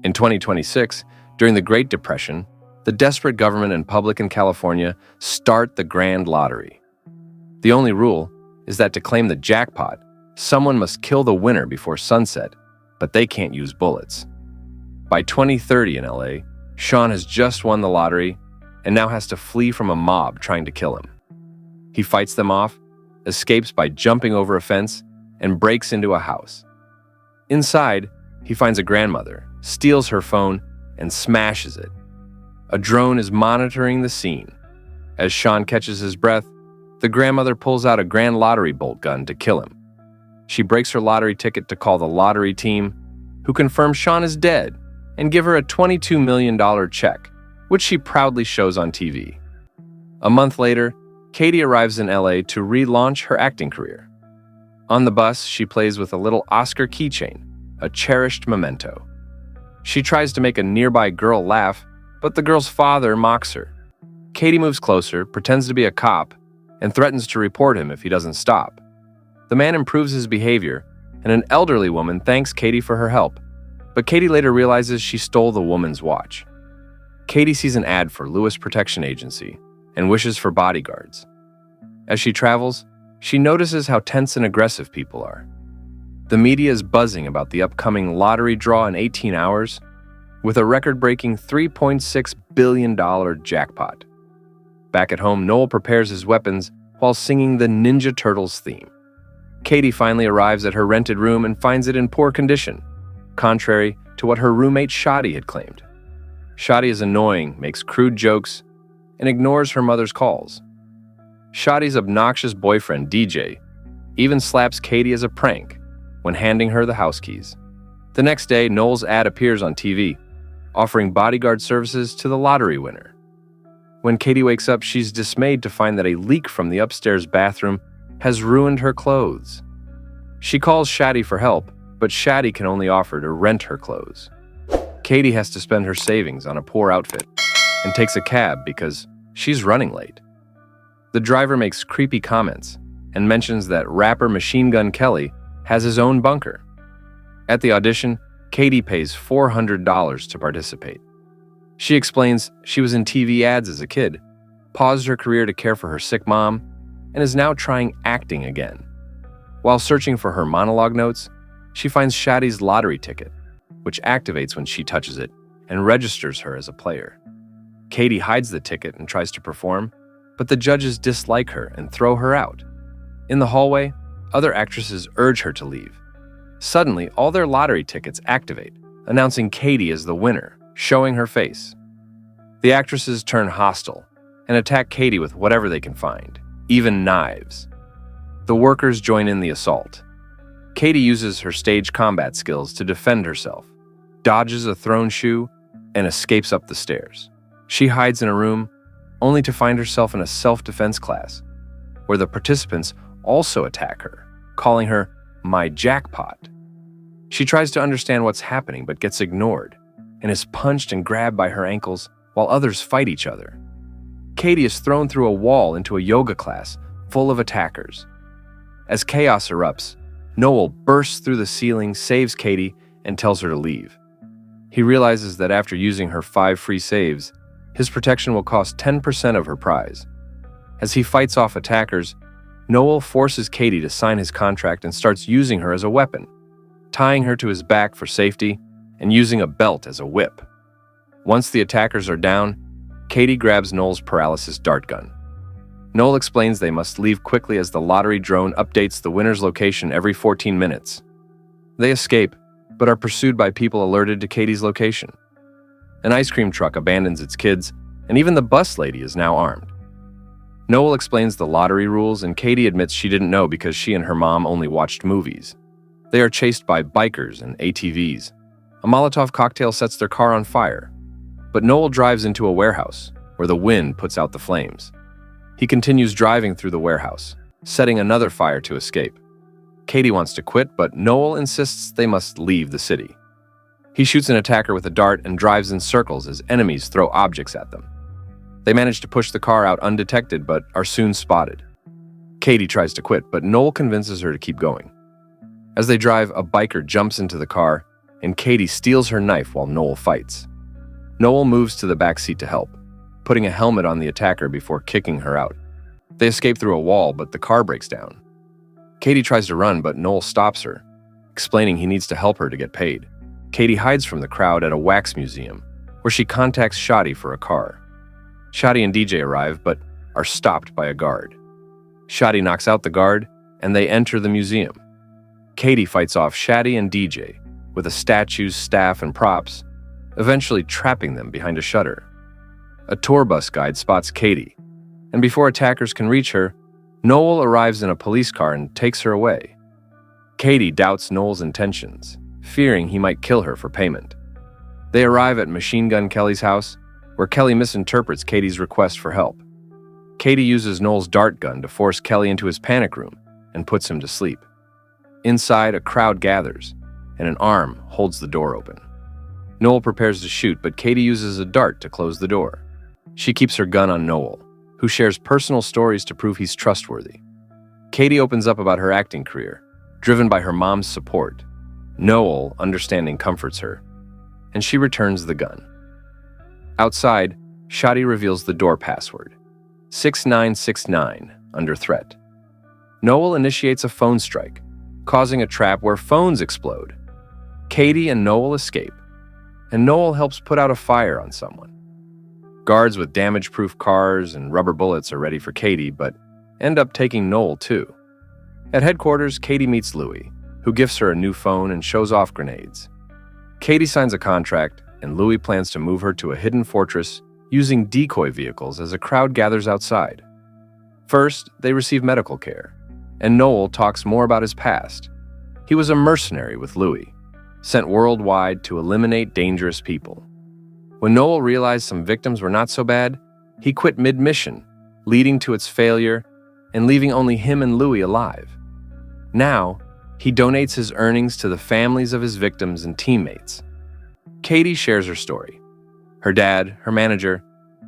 In 2026, during the Great Depression, the desperate government and public in California start the Grand Lottery. The only rule is that to claim the jackpot, someone must kill the winner before sunset, but they can't use bullets. By 2030 in LA, Sean has just won the lottery and now has to flee from a mob trying to kill him. He fights them off, escapes by jumping over a fence, and breaks into a house. Inside, he finds a grandmother, steals her phone, and smashes it. A drone is monitoring the scene. As Sean catches his breath, the grandmother pulls out a Grand Lottery bolt gun to kill him. She breaks her lottery ticket to call the lottery team, who confirm Sean is dead and give her a $22 million check, which she proudly shows on TV. A month later, Katie arrives in LA to relaunch her acting career. On the bus, she plays with a little Oscar keychain, a cherished memento. She tries to make a nearby girl laugh, but the girl's father mocks her. Katie moves closer, pretends to be a cop, and threatens to report him if he doesn't stop. The man improves his behavior, and an elderly woman thanks Katie for her help, but Katie later realizes she stole the woman's watch. Katie sees an ad for Lewis Protection Agency and wishes for bodyguards. As she travels, she notices how tense and aggressive people are. The media is buzzing about the upcoming lottery draw in 18 hours, with a record-breaking $3.6 billion jackpot. Back at home, Noel prepares his weapons while singing the Ninja Turtles theme. Katie finally arrives at her rented room and finds it in poor condition, contrary to what her roommate Shadi had claimed. Shadi is annoying, makes crude jokes, and ignores her mother's calls. Shadi's obnoxious boyfriend, DJ, even slaps Katie as a prank when handing her the house keys. The next day, Noel's ad appears on TV, offering bodyguard services to the lottery winner. When Katie wakes up, she's dismayed to find that a leak from the upstairs bathroom has ruined her clothes. She calls Shadi for help, but Shadi can only offer to rent her clothes. Katie has to spend her savings on a poor outfit and takes a cab because she's running late. The driver makes creepy comments and mentions that rapper Machine Gun Kelly has his own bunker. At the audition, Katie pays $400 to participate. She explains she was in TV ads as a kid, paused her career to care for her sick mom, and is now trying acting again. While searching for her monologue notes, she finds Shadi's lottery ticket, which activates when she touches it and registers her as a player. Katie hides the ticket and tries to perform, but the judges dislike her and throw her out. In the hallway, other actresses urge her to leave. Suddenly, all their lottery tickets activate, announcing Katie as the winner, showing her face. The actresses turn hostile and attack Katie with whatever they can find, even knives. The workers join in the assault. Katie uses her stage combat skills to defend herself, dodges a thrown shoe, and escapes up the stairs. She hides in a room, only to find herself in a self-defense class, where the participants also attack her, calling her "my jackpot." She tries to understand what's happening but gets ignored, and is punched and grabbed by her ankles while others fight each other. Katie is thrown through a wall into a yoga class full of attackers. As chaos erupts, Noel bursts through the ceiling, saves Katie, and tells her to leave. He realizes that after using her 5 free saves, his protection will cost 10% of her prize. As he fights off attackers, Noel forces Katie to sign his contract and starts using her as a weapon, tying her to his back for safety and using a belt as a whip. Once the attackers are down, Katie grabs Noel's paralysis dart gun. Noel explains they must leave quickly as the lottery drone updates the winner's location every 14 minutes. They escape, but are pursued by people alerted to Katie's location. An ice cream truck abandons its kids, and even the bus lady is now armed. Noel explains the lottery rules, and Katie admits she didn't know because she and her mom only watched movies. They are chased by bikers and ATVs. A Molotov cocktail sets their car on fire, but Noel drives into a warehouse, where the wind puts out the flames. He continues driving through the warehouse, setting another fire to escape. Katie wants to quit, but Noel insists they must leave the city. He shoots an attacker with a dart and drives in circles as enemies throw objects at them. They manage to push the car out undetected, but are soon spotted. Katie tries to quit, but Noel convinces her to keep going. As they drive, a biker jumps into the car and Katie steals her knife while Noel fights. Noel moves to the back seat to help, putting a helmet on the attacker before kicking her out. They escape through a wall, but the car breaks down. Katie tries to run, but Noel stops her, explaining he needs to help her to get paid. Katie hides from the crowd at a wax museum, where she contacts Shadi for a car. Shadi and DJ arrive, but are stopped by a guard. Shadi knocks out the guard, and they enter the museum. Katie fights off Shadi and DJ with the statues, staff, and props, eventually trapping them behind a shutter. A tour bus guide spots Katie, and before attackers can reach her, Noel arrives in a police car and takes her away. Katie doubts Noel's intentions, fearing he might kill her for payment. They arrive at Machine Gun Kelly's house, where Kelly misinterprets Katie's request for help. Katie uses Noel's dart gun to force Kelly into his panic room and puts him to sleep. Inside, a crowd gathers, and an arm holds the door open. Noel prepares to shoot, but Katie uses a dart to close the door. She keeps her gun on Noel, who shares personal stories to prove he's trustworthy. Katie opens up about her acting career, driven by her mom's support. Noel, understanding, comforts her, and she returns the gun. Outside, Shadi reveals the door password, 6969, under threat. Noel initiates a phone strike, causing a trap where phones explode. Katie and Noel escape, and Noel helps put out a fire on someone. Guards with damage-proof cars and rubber bullets are ready for Katie, but end up taking Noel too. At headquarters, Katie meets Louis, who gifts her a new phone and shows off grenades. Katie signs a contract, and Louis plans to move her to a hidden fortress using decoy vehicles as a crowd gathers outside. First, they receive medical care, and Noel talks more about his past. He was a mercenary with Louis, sent worldwide to eliminate dangerous people. When Noel realized some victims were not so bad, he quit mid-mission, leading to its failure and leaving only him and Louis alive. Now, he donates his earnings to the families of his victims and teammates. Katie shares her story. Her dad, her manager,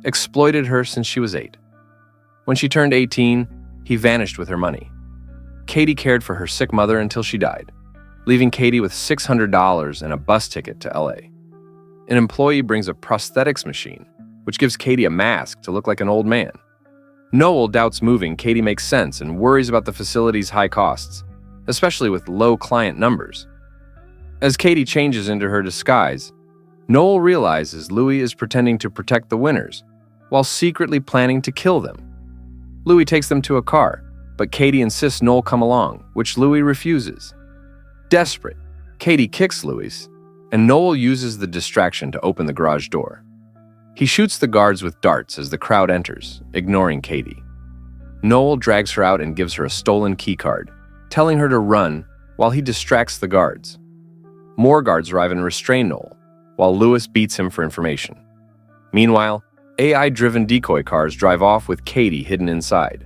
exploited her since she was 8. When she turned 18, he vanished with her money. Katie cared for her sick mother until she died, leaving Katie with $600 and a bus ticket to LA. An employee brings a prosthetics machine, which gives Katie a mask to look like an old man. Noel doubts moving Katie makes sense and worries about the facility's high costs, especially with low client numbers. As Katie changes into her disguise, Noel realizes Louis is pretending to protect the winners, while secretly planning to kill them. Louis takes them to a car, but Katie insists Noel come along, which Louis refuses. Desperate, Katie kicks Louis, and Noel uses the distraction to open the garage door. He shoots the guards with darts as the crowd enters, ignoring Katie. Noel drags her out and gives her a stolen keycard, telling her to run while he distracts the guards. More guards arrive and restrain Noel, while Louis beats him for information. Meanwhile, AI-driven decoy cars drive off with Katie hidden inside.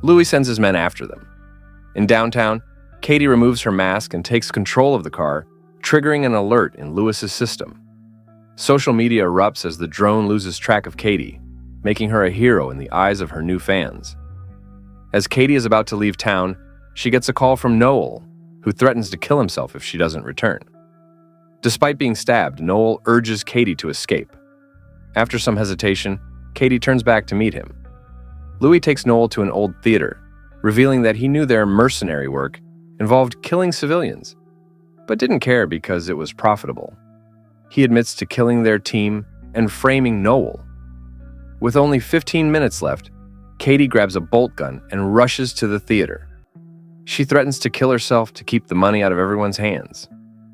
Louis sends his men after them. In downtown, Katie removes her mask and takes control of the car, triggering an alert in Louis's system. Social media erupts as the drone loses track of Katie, making her a hero in the eyes of her new fans. As Katie is about to leave town, she gets a call from Noel, who threatens to kill himself if she doesn't return. Despite being stabbed, Noel urges Katie to escape. After some hesitation, Katie turns back to meet him. Louis takes Noel to an old theater, revealing that he knew their mercenary work involved killing civilians, but didn't care because it was profitable. He admits to killing their team and framing Noel. With only 15 minutes left, Katie grabs a bolt gun and rushes to the theater. She threatens to kill herself to keep the money out of everyone's hands,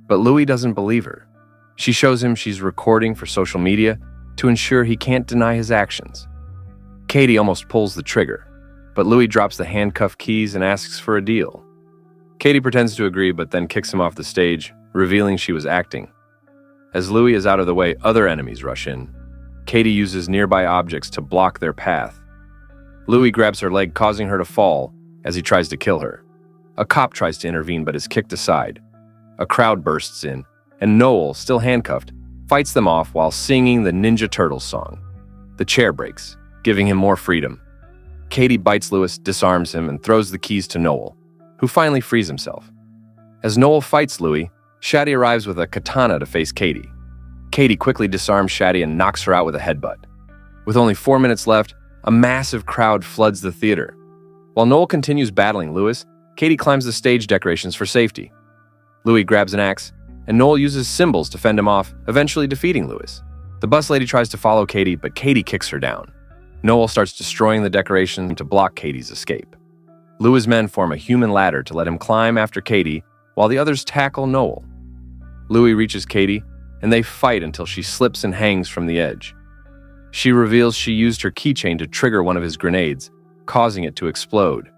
but Louis doesn't believe her. She shows him she's recording for social media to ensure he can't deny his actions. Katie almost pulls the trigger, but Louis drops the handcuff keys and asks for a deal. Katie pretends to agree, but then kicks him off the stage, revealing she was acting. As Louis is out of the way, other enemies rush in. Katie uses nearby objects to block their path. Louis grabs her leg, causing her to fall as he tries to kill her. A cop tries to intervene, but is kicked aside. A crowd bursts in, and Noel, still handcuffed, fights them off while singing the Ninja Turtles song. The chair breaks, giving him more freedom. Katie bites Louis, disarms him, and throws the keys to Noel, who finally frees himself. As Noel fights Louis, Shadi arrives with a katana to face Katie. Katie quickly disarms Shadi and knocks her out with a headbutt. With only 4 minutes left, a massive crowd floods the theater. While Noel continues battling Lewis, Katie climbs the stage decorations for safety. Louis grabs an axe, and Noel uses symbols to fend him off, eventually defeating Lewis. The bus lady tries to follow Katie, but Katie kicks her down. Noel starts destroying the decoration to block Katie's escape. Louis' men form a human ladder to let him climb after Katie, while the others tackle Noel. Louis reaches Katie, and they fight until she slips and hangs from the edge. She reveals she used her keychain to trigger one of his grenades, causing it to explode.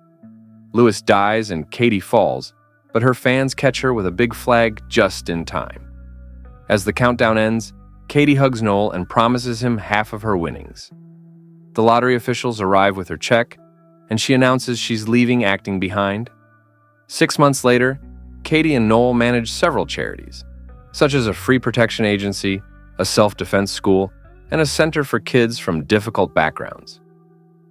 Lewis dies and Katie falls, but her fans catch her with a big flag just in time. As the countdown ends, Katie hugs Noel and promises him half of her winnings. The lottery officials arrive with her check, and she announces she's leaving acting behind. 6 months later, Katie and Noel manage several charities, such as a free protection agency, a self-defense school, and a center for kids from difficult backgrounds.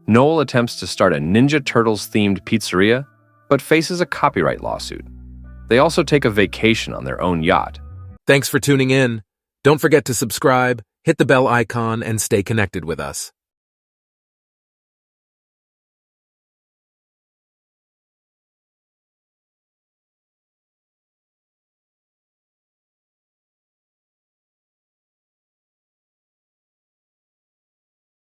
Noel attempts to start a Ninja Turtles-themed pizzeria, but faces a copyright lawsuit. They also take a vacation on their own yacht. Thanks for tuning in. Don't forget to subscribe, hit the bell icon, and stay connected with us.